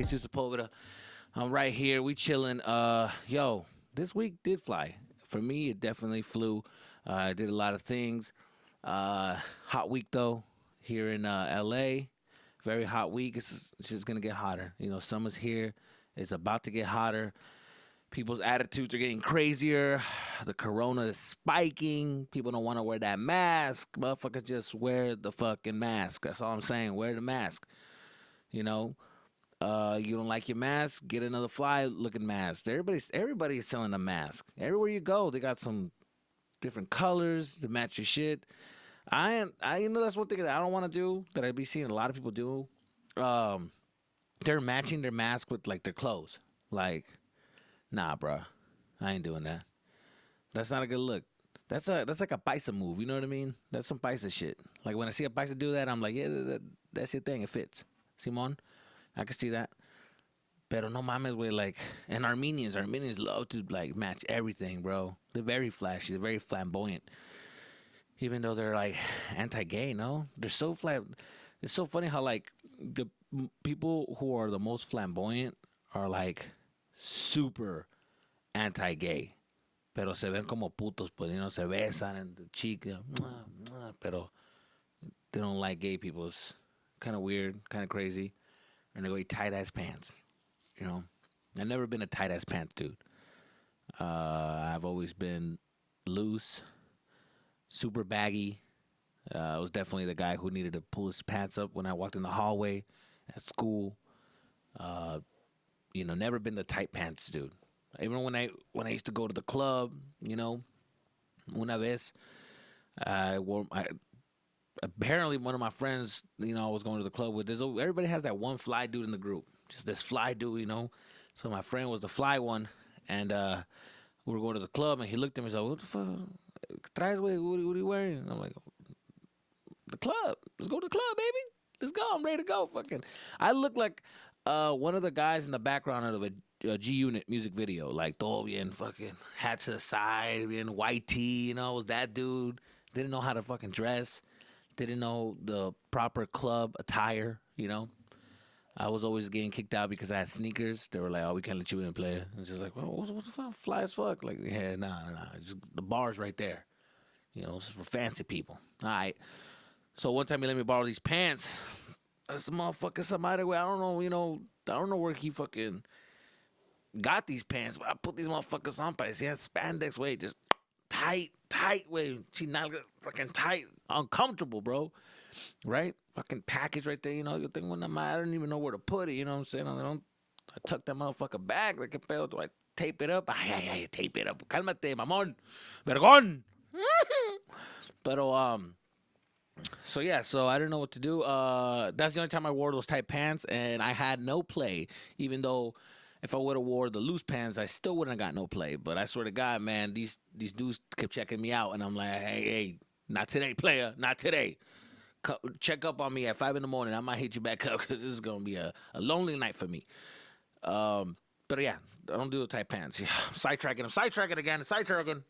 Jesus Sepulveda. I'm right here. We chilling. This week did fly. For me, it definitely flew. I did a lot of things. Hot week though here in LA. Very hot week. It's just gonna get hotter. You know, summer's here. It's about to get hotter. People's attitudes are getting crazier. The corona is spiking. People don't want to wear that mask. Motherfuckers just wear the fucking mask. That's all I'm saying. Wear the mask. You know, you don't like your mask? Get another fly looking mask. Everybody's selling a mask. Everywhere you go, they got some different colors to match your shit. That's one thing that I don't want to do that I be seeing a lot of people do. They're matching their mask with like their clothes. Like, nah, bro, I ain't doing that. That's not a good look. That's like a paisa move. You know what I mean? That's some paisa shit. Like when I see a paisa do that, I'm like, yeah, that's your thing. It fits. Simon, I can see that. Pero no mames, way like, and Armenians love to like match everything, bro. They're very flashy. They're very flamboyant. Even though they're like anti-gay, no, they're so It's so funny how like the people who are the most flamboyant are like super anti-gay. Pero se ven como putos, pues, you know, se besan and the cheek, you know, mwah, mwah, pero they don't like gay people. It's kind of weird, kind of crazy. And they go eat tight-ass pants, you know. I've never been a tight-ass pants dude. I've always been loose, super baggy. I was definitely the guy who needed to pull his pants up when I walked in the hallway at school. Never been the tight pants dude. Even when I used to go to the club, you know, una vez, apparently one of my friends, you know, I was going to the club with. Everybody has that one fly dude in the group, just this fly dude, you know. So my friend was the fly one, and we were going to the club, and he looked at me and said, "What the fuck? What are you wearing?" And I'm like, "The club. Let's go to the club, baby. Let's go. I'm ready to go." Fucking, I look like one of the guys in the background of a G Unit music video, like todo bien, fucking hat to the side, in white tee, you know, was that dude. Didn't know how to fucking dress, didn't know the proper club attire, you know. I was always getting kicked out because I had sneakers. They were like, "Oh, we can't let you in, player." And it's just like, "Well, what the fuck, fly as fuck?" Like, yeah, nah. Just, the bar's right there. You know, this is for fancy people. All right. So one time he let me borrow these pants. That's the motherfucker somebody where I don't know, you know, I don't know where he fucking got these pants, but I put these motherfuckers on, but he had spandex way, just tight way. She not fucking tight, uncomfortable, bro. Right? Fucking package right there, you know. You think, well, I don't even know where to put it, you know what I'm saying? I tuck that motherfucker back like a pedo. Do I tape it up? Ay, tape it up. Cálmate, mamón. Vergón. Pero, so I didn't know what to do. That's the only time I wore those tight pants, and I had no play, even though if I would have wore the loose pants, I still wouldn't have got no play. But I swear to God, man, these dudes kept checking me out, and I'm like, hey, not today, player, not today. Check up on me at 5 a.m. I might hit you back up because this is gonna be a lonely night for me. But yeah, I don't do the tight pants. Yeah, I'm sidetracking again.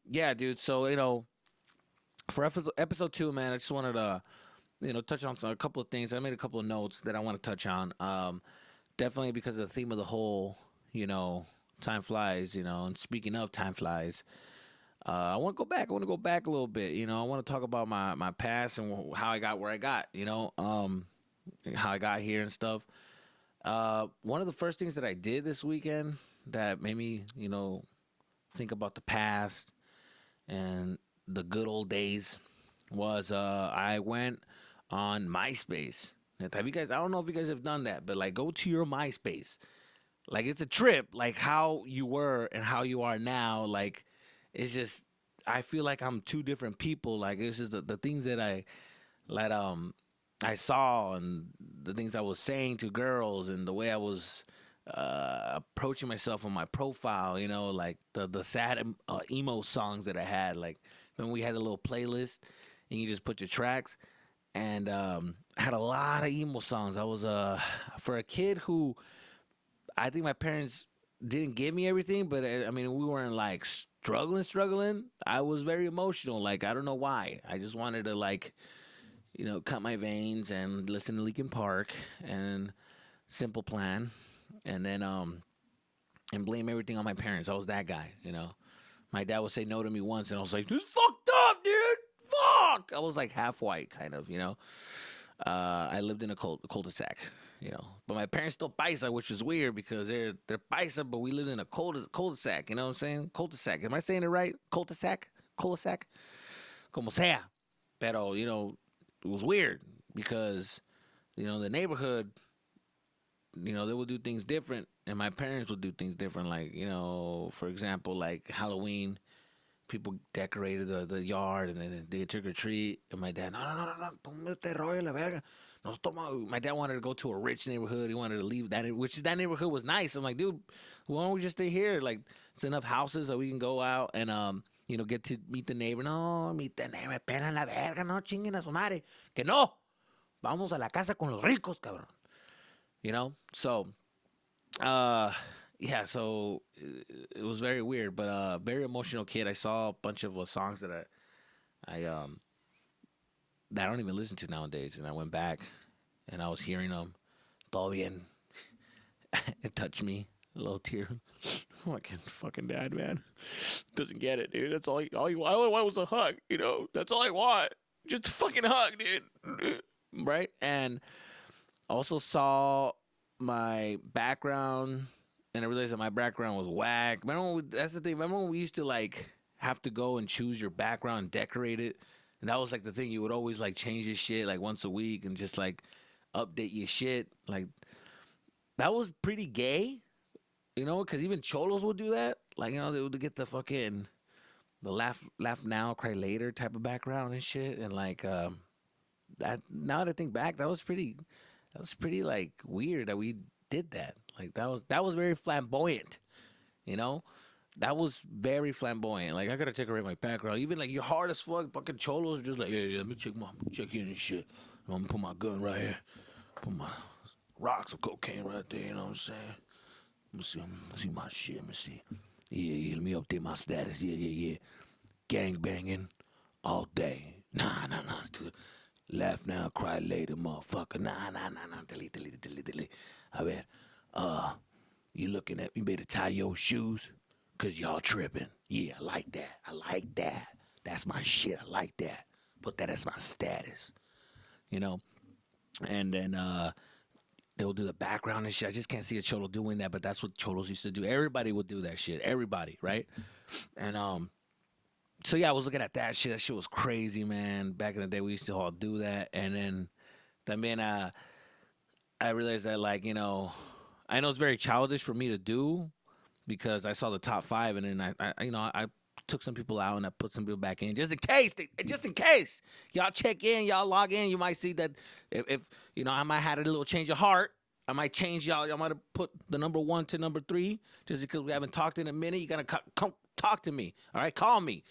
Yeah, dude. So you know, for episode 2, man, I just wanted to, you know, touch on a couple of things. I made a couple of notes that I want to touch on. Definitely because of the theme of the whole, you know, time flies, you know, and speaking of time flies, I want to go back. I want to go back a little bit, you know. I want to talk about my past and how I got where I got, you know, how I got here and stuff. One of the first things that I did this weekend that made me, you know, think about the past and the good old days was I went on Myspace. Have you guys? I don't know if you guys have done that, but like, go to your MySpace. Like, it's a trip. Like how you were and how you are now. Like, it's just, I feel like I'm two different people. Like, it's just the things that I saw and the things I was saying to girls and the way I was approaching myself on my profile. You know, like the sad emo songs that I had. Like when we had a little playlist and you just put your tracks. And I had a lot of emo songs. I was for a kid who I think my parents didn't give me everything, but I mean we weren't like struggling. I was very emotional. Like I don't know why. I just wanted to like, you know, cut my veins and listen to Linkin Park and simple plan, and then and blame everything on my parents. I was that guy, you know. My dad would say no to me once, and I was like, "This is fucked up, dude. Fuck." I was like half white, kind of, you know. I lived in a cul-de-sac, you know. But my parents still paisa, which is weird because they're paisa, but we lived in a cul-de-sac. You know what I'm saying? Cul-de-sac. Am I saying it right? Cul-de-sac, cul-de-sac, como sea. Pero you know, it was weird because you know the neighborhood, you know, they would do things different, and my parents would do things different. Like you know, for example, like Halloween, people decorated the yard and then they trick or treat. And my dad, no, no, no, no, no, ponme este rollo la verga. No, toma. My dad wanted to go to a rich neighborhood. He wanted to leave that, which that neighborhood was nice. I'm like, dude, why don't we just stay here? Like, it's enough houses that we can go out and you know, get to meet the neighbor. No, meet the neighbor, espera la verga, no chinguen a su madre. Que no, vamos a la casa con los ricos, cabrón. You know, so uh yeah, so it was very weird, but very emotional kid. I saw a bunch of songs that I that I don't even listen to nowadays, and I went back and I was hearing them. Todo bien. It touched me. A little tear. Fucking dad, man. Doesn't get it, dude. That's all I want was a hug, you know? That's all I want. Just a fucking hug, dude. Right? And also saw my background, and I realized that my background was whack. That's the thing. Remember when we used to like have to go and choose your background and decorate it, and that was like the thing. You would always like change your shit like once a week and just like update your shit. Like that was pretty gay, you know, because even cholos would do that. Like you know they would get the laugh now, cry later type of background and shit, and like that. Now that I think back, that was pretty like weird that we did that. Like that was very flamboyant, you know. That was very flamboyant. Like I gotta decorate my background. Even like you're hard as fuck. Fucking cholos are just like, yeah, let me check in and shit. I'm gonna put my gun right here. Put my rocks of cocaine right there. You know what I'm saying? Let me see my shit. Let me see. Yeah, let me update my status. Yeah. Gang banging all day. Nah, it's too. Laugh now, cry later, motherfucker. Nah. Delete. A ver, uh, you better tie your shoes, cause y'all tripping. Yeah, I like that. That's my shit. I like that. Put that as my status, you know? And then, they'll do the background and shit. I just can't see a cholo doing that, but that's what cholos used to do. Everybody would do that shit. Everybody, right? And, so yeah, I was looking at that shit. That shit was crazy, man. Back in the day, we used to all do that. And then, I realized that, like, you know, I know it's very childish for me to do because I saw the top five, and then I took some people out and I put some people back in just in case y'all check in, y'all log in, you might see that if you know I might have a little change of heart. I might change y'all. Y'all might have put the number 1 to number 3 just because we haven't talked in a minute. You gotta come talk to me. All right, call me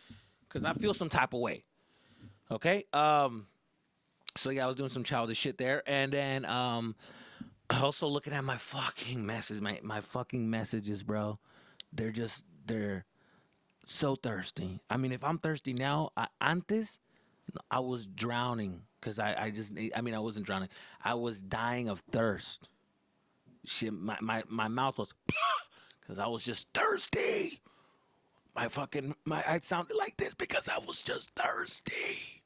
because I feel some type of way. Okay. So yeah, I was doing some childish shit there, and then also looking at my fucking messages, my fucking messages, bro. They're so thirsty. I mean, if I'm thirsty now, antes I was drowning because I wasn't drowning. I was dying of thirst. Shit, my mouth was because I was just thirsty. I sounded like this because I was just thirsty.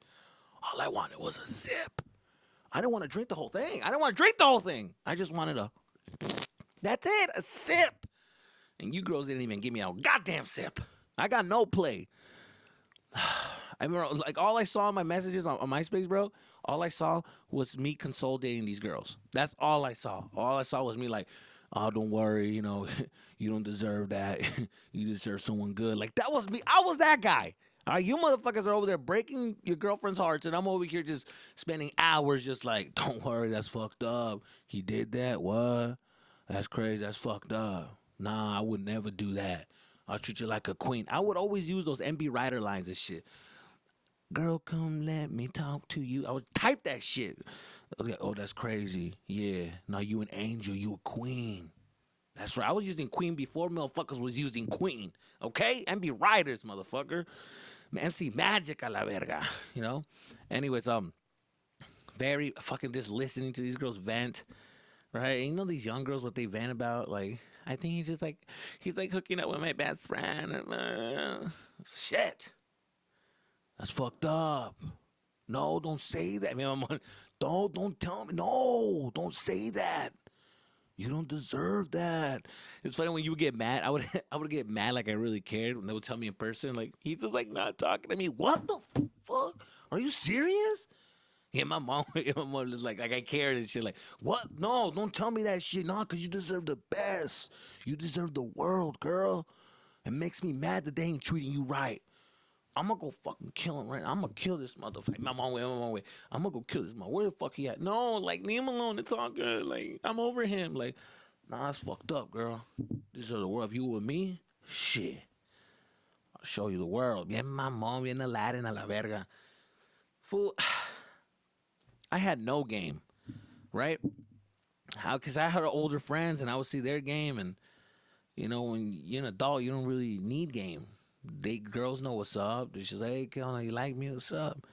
All I wanted was a sip. I didn't want to drink the whole thing. I just wanted that's it, a sip. And you girls didn't even give me a goddamn sip. I got no play. I remember, like, all I saw in my messages on MySpace, bro, all I saw was me consolidating these girls. That's all I saw. All I saw was me like, oh, don't worry, you know, you don't deserve that. You deserve someone good. Like, that was me. I was that guy. All right, you motherfuckers are over there breaking your girlfriend's hearts, and I'm over here just spending hours just like, don't worry, that's fucked up. He did that? What? That's crazy. That's fucked up. Nah, I would never do that. I'll treat you like a queen. I would always use those MB Ryder lines and shit. Girl, come let me talk to you. I would type that shit. Okay, oh, that's crazy. Yeah. Now you an angel. You a queen. That's right. I was using queen before motherfuckers was using queen. Okay? MB Riders, motherfucker. MC Magic a la verga. You know? Anyways, very fucking just listening to these girls vent. right? And you know these young girls, what they vent about? Like, I think he's like hooking up with my best friend. Shit, that's fucked up. No, don't say that, man. Don't tell me. No, don't say that. You don't deserve that. It's funny when you would get mad. I would get mad like I really cared when they would tell me in person. Like he's just like not talking to me. What the fuck? Are you serious? Yeah, yeah, my mom was like I cared and shit. Like what? No, don't tell me that shit. No, cause you deserve the best. You deserve the world, girl. It makes me mad that they ain't treating you right. I'm gonna go fucking kill him right now. I'm gonna kill this motherfucker. My mom way, my mom way. I'm gonna go kill this motherfucker. Where the fuck he at? No, like leave him alone. It's all good. Like I'm over him. Like, nah, it's fucked up, girl. This is the world. If you with me, shit, I'll show you the world. Bien mamón, bien Aladdin a la verga. Fool, I had no game, right? How? Cause I had older friends and I would see their game, and you know when you're an adult, you don't really need game. They girls know what's up. They're just like, hey, Kelly, you like me? What's up?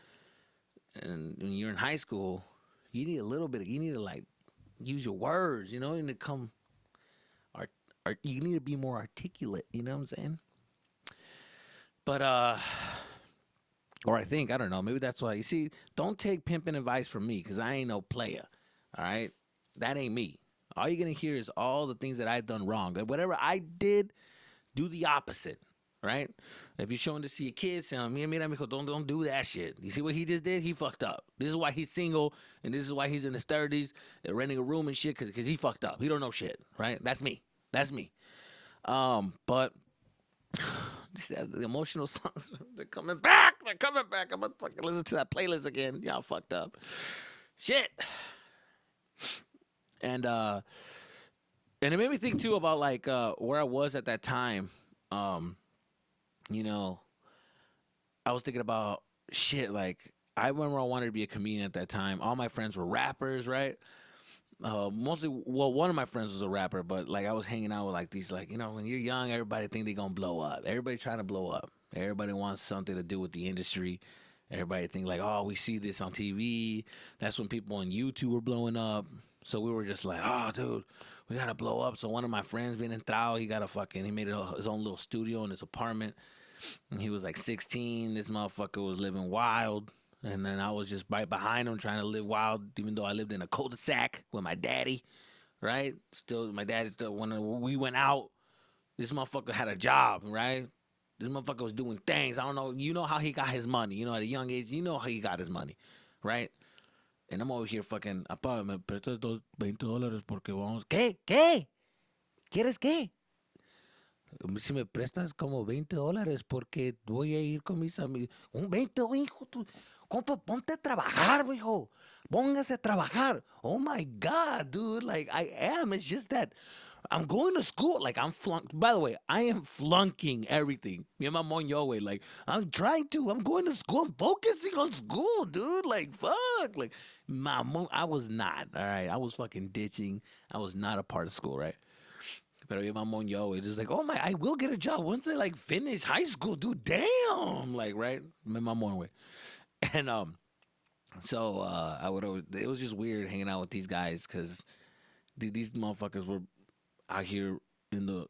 And when you're in high school, you need a little bit. You need to like use your words. You know, you need to come. Art, you need to be more articulate. You know what I'm saying? But or I think I don't know. Maybe that's why. You see, don't take pimping advice from me because I ain't no player. All right, that ain't me. All you're gonna hear is all the things that I've done wrong. But whatever I did, do the opposite. Right? If you're showing to see a kid, saying, mira, mijo, don't do that shit. You see what he just did? He fucked up. This is why he's single, and this is why he's in his 30s, renting a room and shit, because he fucked up. He don't know shit, right? That's me. That's me. But the emotional songs, they're coming back. They're coming back. I'm gonna fucking listen to that playlist again. Y'all fucked up. Shit. And it made me think too about like where I was at that time. Um, you know, I was thinking about shit. Like I remember I wanted to be a comedian at that time. All my friends were rappers, right? Mostly, well, one of my friends was a rapper, but like I was hanging out with like these, like when you're young, everybody think they gonna blow up. Everybody trying to blow up. Everybody wants something to do with the industry. Everybody think like, oh, we see this on TV. That's when people on YouTube were blowing up. So we were just like, oh, dude, we gotta blow up. So one of my friends, being in Trao, he made his own little studio in his apartment. And he was like 16. This motherfucker was living wild. And then I was just right behind him trying to live wild, even though I lived in a cul-de-sac with my daddy, right? Still, my daddy still, when we went out, this motherfucker had a job, right? This motherfucker was doing things. I don't know. You know how he got his money. At a young age, you know how he got his money, right? And I'm over here fucking, apá, me prestas $20 porque vamos. ¿Qué? ¿Qué? ¿Quieres qué? Si me prestas como $20 porque voy a ir con mis amigos. Un 20, hijo, tú. Compa, ponte a trabajar, mijo. Póngase a trabajar. Oh my God, dude. Like, I am. It's just that I'm going to school. Like, I'm flunked. By the way, I am flunking everything. Me and my mom, your way. Like, I'm trying to. I'm going to school. I'm focusing on school, dude. Like, fuck. Like, my mom, I was not. All right. I was fucking ditching. I was not a part of school, right? Pero your mamón, yo, it's just like, oh my, I will get a job once I like finish high school, dude. Damn, like, right? My mamón way. And so I would always. It was just weird hanging out with these guys because these motherfuckers were out here in the,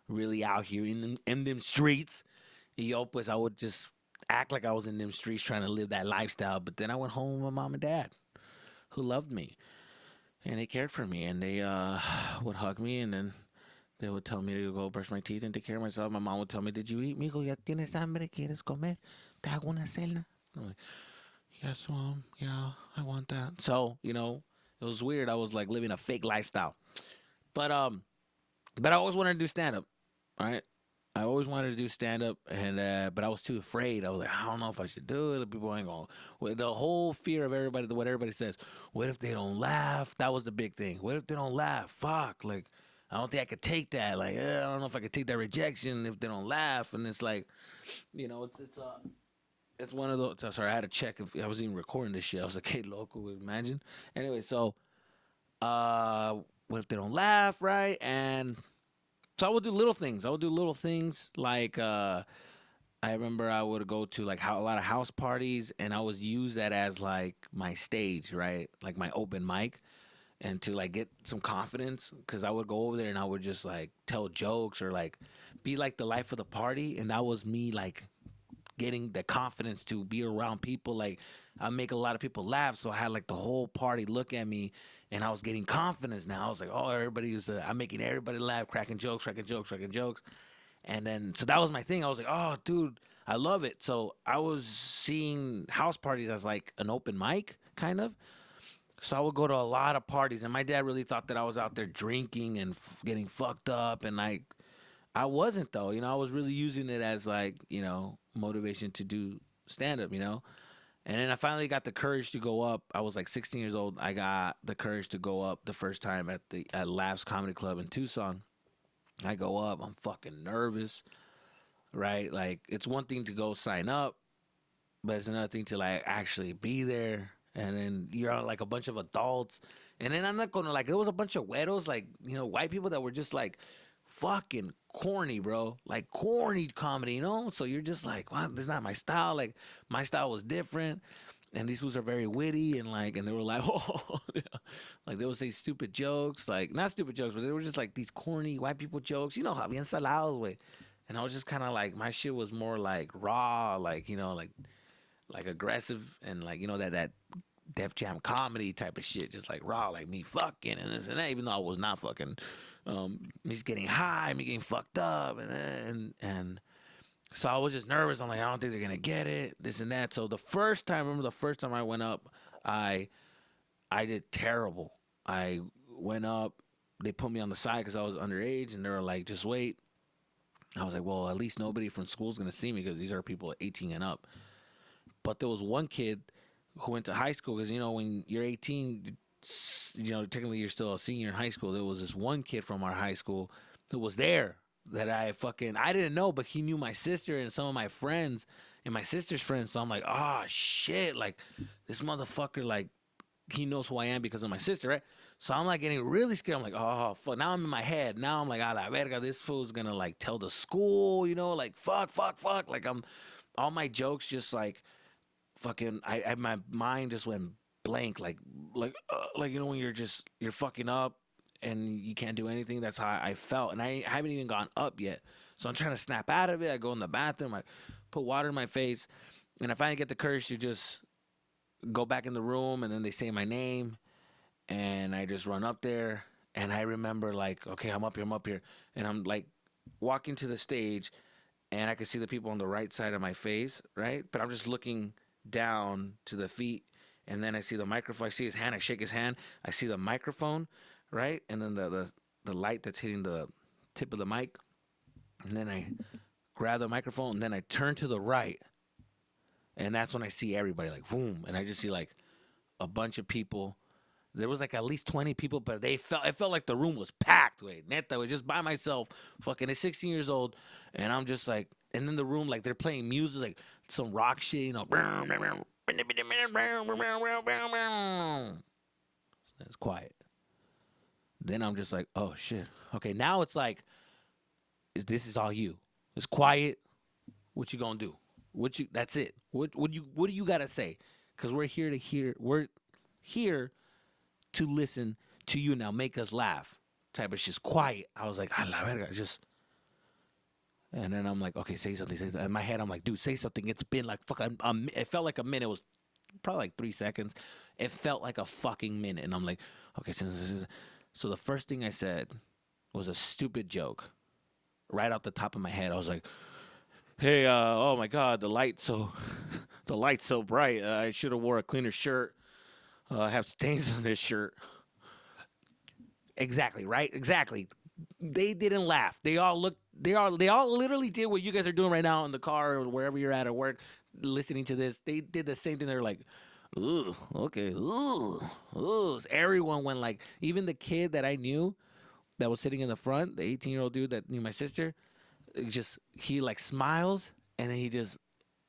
really out here in them streets. Yo, pues I would just act like I was in them streets trying to live that lifestyle. But then I went home with my mom and dad, who loved me and they cared for me, and they would hug me, and then they would tell me to go brush my teeth and take care of myself. My mom would tell me, "Did you eat, mijo? ¿Ya tienes hambre? ¿Quieres comer? Te hago una cena?" I'm like, "Yes, mom. Yeah, I want that." So it was weird. I was like living a fake lifestyle, but I always wanted to do stand up. All right, I always wanted to do stand up, and but I was too afraid. I was like, I don't know if I should do it. People ain't gonna. With the whole fear of everybody, what everybody says. What if they don't laugh? That was the big thing. What if they don't laugh? Fuck, like. I don't think I could take that. Like, I don't know if I could take that rejection if they don't laugh. And it's like, it's one of those. Sorry, I had to check if I was even recording this shit. I was like, hey, local, imagine. Anyway, so, what if they don't laugh, right? And so I would do little things. Like, I remember I would go to like a lot of house parties, and I would use that as like my stage, right? Like my open mic. and to like get some confidence, because I would go over there and I would just like tell jokes or like be like the life of the party, and that was me like getting the confidence to be around people. Like I make a lot of people laugh, so I had like the whole party look at me, and I was getting confidence. Now I was like, oh, everybody is. I'm making everybody laugh, cracking jokes, cracking jokes, cracking jokes, and then so that was my thing. I was like, oh, dude, I love it. So I was seeing house parties as like an open mic kind of. So I would go to a lot of parties, and my dad really thought that I was out there drinking and getting fucked up, and like I wasn't though. I was really using it as like motivation to do stand up. And then I finally got the courage to go up. I was like 16 years old. I got the courage to go up the first time at Laughs Comedy Club in Tucson. I go up. I'm fucking nervous, right? Like it's one thing to go sign up, but it's another thing to like actually be there. And then you're like a bunch of adults, and then I'm not gonna like. There was a bunch of weirdos, like white people that were just like fucking corny, bro. Like corny comedy. So you're just like, wow, this is not my style. Like my style was different, and these fools are very witty and they were like, oh, yeah. Like they would say stupid jokes, like not stupid jokes, but they were just like these corny white people jokes. How bien salados, way. And I was just kind of like, my shit was more like raw, like like aggressive and like that Def Jam comedy type of shit, just like raw, like me fucking and this and that. Even though I was not fucking, me getting high, me getting fucked up, and so I was just nervous. I'm like, I don't think they're gonna get it, this and that. So remember the first time I went up, I did terrible. I went up, they put me on the side because I was underage, and they were like, just wait. I was like, well, at least nobody from school's gonna see me because these are people 18 and up. But there was one kid who went to high school because when you're 18, technically you're still a senior in high school. There was this one kid from our high school who was there that I didn't know, but he knew my sister and some of my friends and my sister's friends. So I'm like, oh shit, like this motherfucker, like he knows who I am because of my sister, right? So I'm like getting really scared. I'm like, oh fuck. Now I'm in my head. Now I'm like, ah la verga, this fool's gonna like tell the school, like fuck. Like all my jokes just like fucking my mind just went blank, like when you're fucking up and you can't do anything. That's how I felt, and I haven't even gone up yet. So I'm trying to snap out of it. I go in the bathroom, I put water in my face, and I finally get the courage to just go back in the room, and then they say my name, and I just run up there, and I remember like, okay, I'm up here, and I'm like walking to the stage, and I can see the people on the right side of my face, right? But I'm just looking down to the feet, and then I see the microphone. I see his hand. I shake his hand. I see the microphone, right? And then the light that's hitting the tip of the mic. And then I grab the microphone, and then I turn to the right, and that's when I see everybody like boom, and I just see like a bunch of people. There was like at least 20 people, but it felt like the room was packed. Wait, neta, was just by myself, fucking at 16 years old, and I'm just like, and then the room like they're playing music, like some rock shit, It's quiet. Then I'm just like, oh shit. Okay, now it's like, this is all you. It's quiet. What you gonna do? That's it. What do you gotta say? Because we're here to hear. We're here to listen to you now. Make us laugh. Type of shit's quiet. I was like, a la verga, just. And then I'm like, okay, say something. In my head, I'm like, dude, say something. It's been like it felt like a minute. It was probably like 3 seconds. It felt like a fucking minute. And I'm like, okay. So the first thing I said was a stupid joke. Right off the top of my head, I was like, hey, oh my God, the light's so bright. I should have wore a cleaner shirt. I have stains on this shirt. Exactly, right? Exactly. They didn't laugh. They all literally did what you guys are doing right now in the car or wherever you're at work listening to this. They did the same thing. They were like, ooh, okay, ooh. So everyone went like, even the kid that I knew that was sitting in the front, the 18-year-old dude that knew my sister, he like smiles, and then he just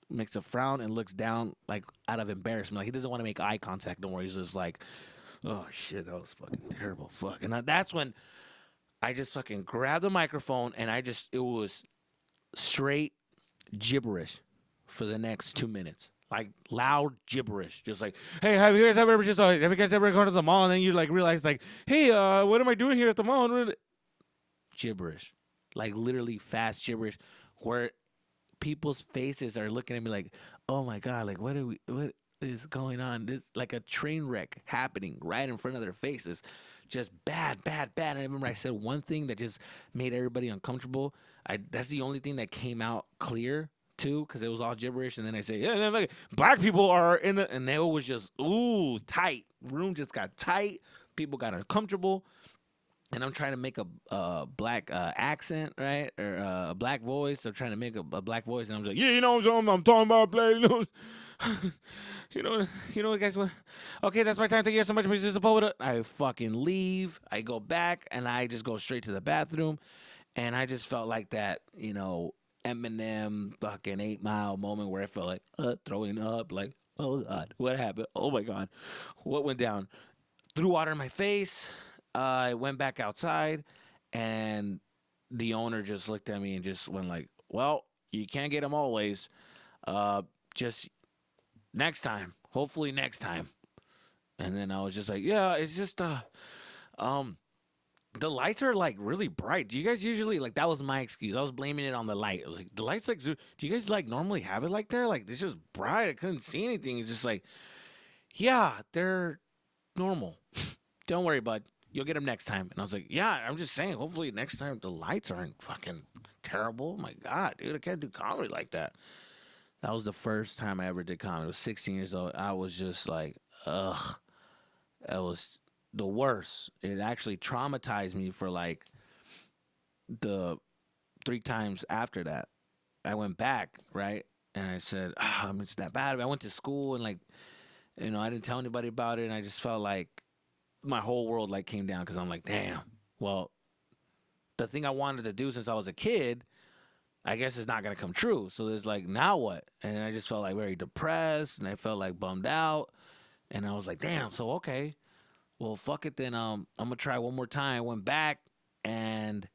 makes a frown and looks down like out of embarrassment. Like he doesn't want to make eye contact no more. He's just like, oh shit, that was fucking terrible. Fuck. And that's when I just fucking grabbed the microphone, and it was straight gibberish for the next 2 minutes. like loud gibberish, just like, hey, have you guys ever gone to the mall and then you like realize like, hey, what am I doing here at the mall? Gibberish, like literally fast gibberish, where people's faces are looking at me like, oh my god, like what is going on? This like a train wreck happening right in front of their faces, just bad, bad, bad. And I remember I said one thing that just made everybody uncomfortable. That's the only thing that came out clear too, because it was all gibberish. And then I say, yeah, then, like, black people are in the, and it was just ooh tight. Room just got tight. People got uncomfortable. And I'm trying to make a black accent, right, or a black voice. I'm trying to make a black voice, and I'm like, yeah, you know, I'm talking about black, you know, you know, guys. What? Okay, that's my time. Thank you so much, Mrs. Sepulveda. I fucking leave. I go back, and I just go straight to the bathroom, and I just felt like that, you know, Eminem fucking 8 Mile moment where I felt like throwing up, like, oh god, what happened? Oh my god, what went down? Threw water in my face. I went back outside, and the owner just looked at me and just went like, "Well, you can't get them always. Just next time. Hopefully next time." And then I was just like, "Yeah, it's just um, the lights are like really bright. Do you guys usually like?" That was my excuse. I was blaming it on the light. I was like, "The lights like, do you guys like normally have it like that? Like it's just bright. I couldn't see anything. It's just like, yeah, they're normal. Don't worry, bud. You'll get them next time." And I was like, yeah, I'm just saying, hopefully next time the lights aren't fucking terrible. Oh my God, dude, I can't do comedy like that. That was the first time I ever did comedy. I was 16 years old. I was just like, ugh. It was the worst. It actually traumatized me for like the 3 times after that. I went back, right? And I said, it's that bad. I went to school and like, you know, I didn't tell anybody about it. And I just felt like my whole world like came down because I'm like, damn. Well, the thing I wanted to do since I was a kid, I guess it's not gonna come true. So there's like, now what? And I just felt like very depressed, and I felt like bummed out. And I was like, damn. So okay, well, fuck it then. I'm gonna try one more time. I went back, and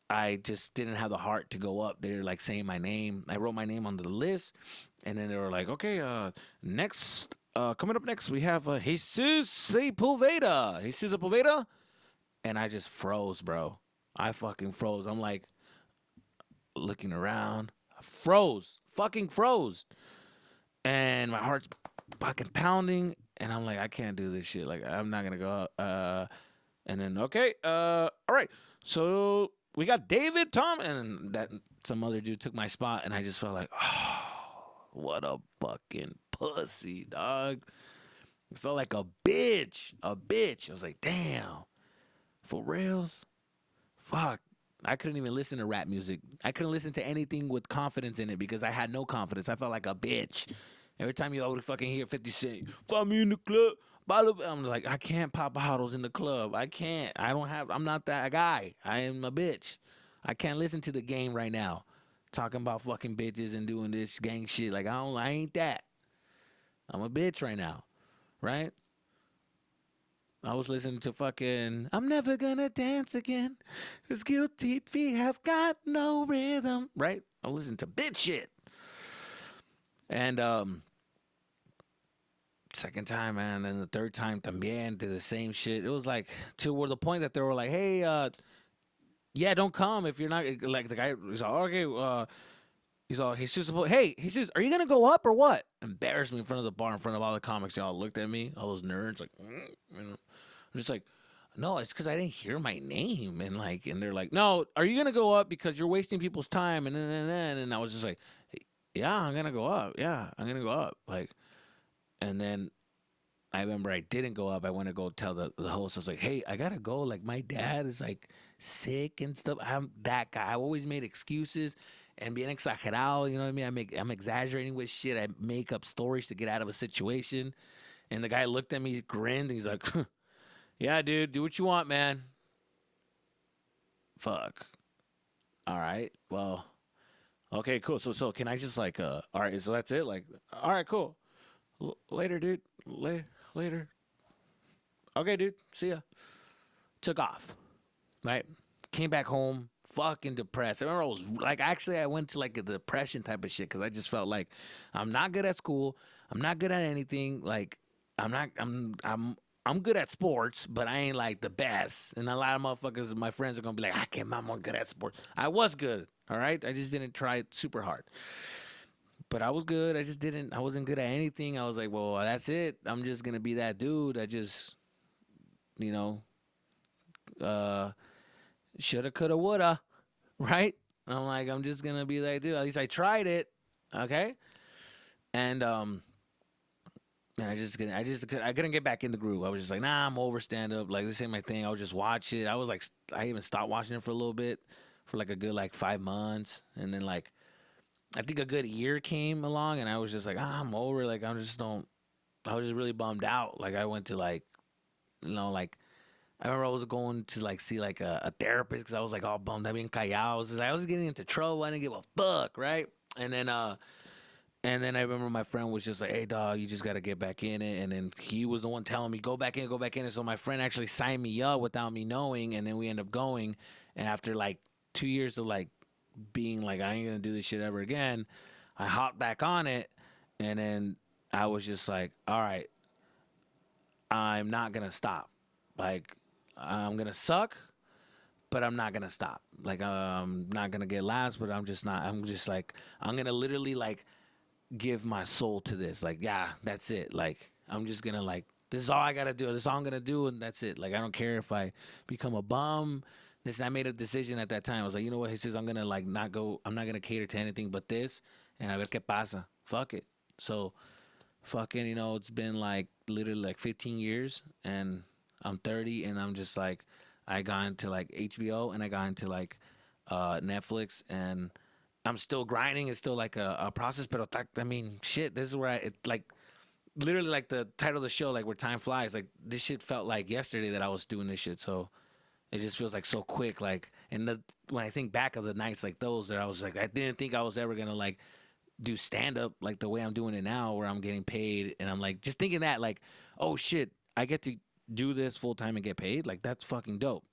I just didn't have the heart to go up there, like saying my name. I wrote my name on the list, and then they were like, okay, next, coming up next, we have Jesus Sepulveda. Jesus Sepulveda. And I just froze, bro. I fucking froze. I'm like looking around. I froze. Fucking froze. And my heart's fucking pounding. And I'm like, I can't do this shit. Like, I'm not going to go out. And then, okay. All right. So we got David Tom. And that some other dude took my spot. And I just felt like, oh, what a fucking pussy, dog. It felt like a bitch. A bitch. I was like, damn. For reals? Fuck. I couldn't even listen to rap music. I couldn't listen to anything with confidence in it because I had no confidence. I felt like a bitch. Every time you would fucking hear 50 Cent, find me in the club. I'm like, I can't pop bottles in the club. I can't. I'm not that guy. I am a bitch. I can't listen to the game right now. Talking about fucking bitches and doing this gang shit. Like, I ain't that. I'm a bitch right now. Right? I was listening to fucking I'm never gonna dance again. 'Cause guilty feet have got no rhythm. Right? I was listening to bitch shit. And second time, man, and the third time también did the same shit. It was like to where the point that they were like, hey, yeah, don't come if you're not like the guy was like, okay, he's all hey, he says, are you gonna go up or what? Embarrassed me in front of the bar, in front of all the comics. Y'all looked at me, all those nerds, like, you know. I'm just like, no, it's because I didn't hear my name, and they're like, no, are you gonna go up because you're wasting people's time? And I was just like, hey, yeah, I'm gonna go up. Yeah, I'm gonna go up. Like, and then I remember I didn't go up. I went to go tell the host. I was like, hey, I gotta go. Like, my dad is like sick and stuff. I'm that guy. I always made excuses and being exagerado. You know what I mean? I'm exaggerating with shit. I make up stories to get out of a situation. And the guy looked at me, grinned, and he's like, yeah, dude, do what you want, man. Fuck. All right. Well, okay, cool. So can I just like all right, so that's it? Like, all right, cool. Later, dude. Later. Okay, dude. See ya. Took off. Right? Came back home fucking depressed. I remember I was like, actually, I went to like a depression type of shit because I just felt like I'm not good at school. I'm not good at anything. Like, I'm not. I'm good at sports, but I ain't like the best. And a lot of motherfuckers, my friends are gonna be like, I can't. I'm not good at sports. I was good. All right. I just didn't try it super hard. But I was good. I just didn't. I wasn't good at anything. I was like, well, that's it. I'm just gonna be that dude. I just, you know, shoulda, coulda, woulda, right? I'm like, I'm just gonna be that dude. At least I tried it, okay? And man, I couldn't get back in the groove. I was just like, nah, I'm over stand up. Like this ain't my thing. I would just watch it. I was like, I even stopped watching it for a little bit, for like a good like 5 months, and then like I think a good year came along, and I was just like, I'm over. Like I just don't. I was just really bummed out. Like I went to like, like I remember I was going to like see like a therapist because I was like all bummed. I mean, callado. I was getting into trouble. I didn't give a fuck, right? And then I remember my friend was just like, "Hey, dog, you just got to get back in it." And then he was the one telling me, "Go back in, go back in." And so my friend actually signed me up without me knowing. And then we ended up going. And after like 2 years of like being like, I ain't gonna do this shit ever again, I hopped back on it. And then I was just like, all right, I'm not gonna stop. Like I'm gonna suck, but I'm not gonna stop. Like I'm not gonna get last, but I'm just not. I'm just like I'm gonna literally like give my soul to this. Like, yeah, that's it. Like, I'm just gonna like this is all I gotta do. This is all I'm gonna do, and that's it. Like, I don't care if I become a bum. I made a decision at that time. I was like, you know what? He says I'm gonna like not go. I'm not gonna cater to anything but this, and a ver qué pasa. Fuck it. So, fucking, it's been like literally like 15 years, and I'm 30, and I'm just like, I got into like HBO, and I got into like Netflix, and I'm still grinding. It's still like a process, but I mean, shit. This is where like literally like the title of the show, like where time flies. Like this shit felt like yesterday that I was doing this shit. So it just feels like so quick. Like when I think back of the nights like those, that I was like, I didn't think I was ever gonna like do stand up like the way I'm doing it now, where I'm getting paid, and I'm like just thinking that like, oh shit, I get to do this full time and get paid. Like that's fucking dope.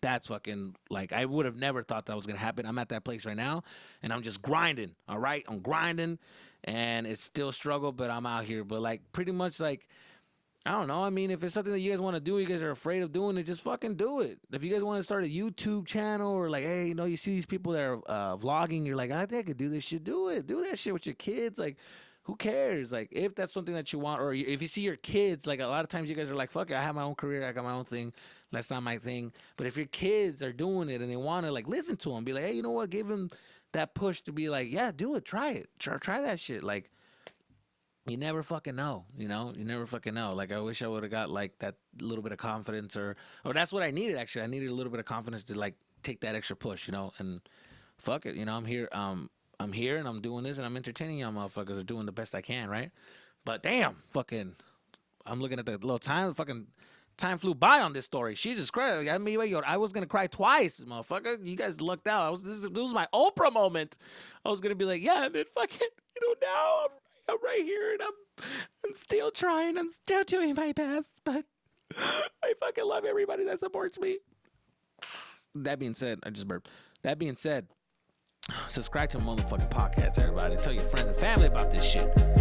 That's fucking like I would have never thought that was gonna happen. I'm at that place right now, and I'm just grinding. All right, I'm grinding, and it's still a struggle, but I'm out here. But like pretty much like I don't know. I mean, if it's something that you guys want to do, you guys are afraid of doing it, just fucking do it. If you guys want to start a YouTube channel or like, hey, you see these people that are vlogging, you're like, I think I could do this shit. Do it. Do that shit with your kids. Like, who cares? Like, if that's something that you want, or if you see your kids, like a lot of times you guys are like, fuck it, I have my own career, I got my own thing. That's not my thing. But if your kids are doing it and they want to like listen to them, be like, hey, you know what? Give them that push to be like, yeah, do it, try it, try that shit. Like, you never fucking know, you never fucking know. Like, I wish I would have got like that little bit of confidence, or that's what I needed actually. I needed a little bit of confidence to like take that extra push, and fuck it, I'm here. I'm here and I'm doing this and I'm entertaining y'all motherfuckers, are doing the best I can, right? But damn, fucking, I'm looking at the little time, fucking time flew by on this story. Jesus Christ, I mean, I was gonna cry twice, motherfucker. You guys lucked out. This was my Oprah moment. I was gonna be like, yeah, and then fucking, now I'm right here and I'm still trying. I'm still doing my best, but I fucking love everybody that supports me. That being said, I just burped. That being said, subscribe to my motherfucking podcast, everybody. Tell your friends and family about this shit.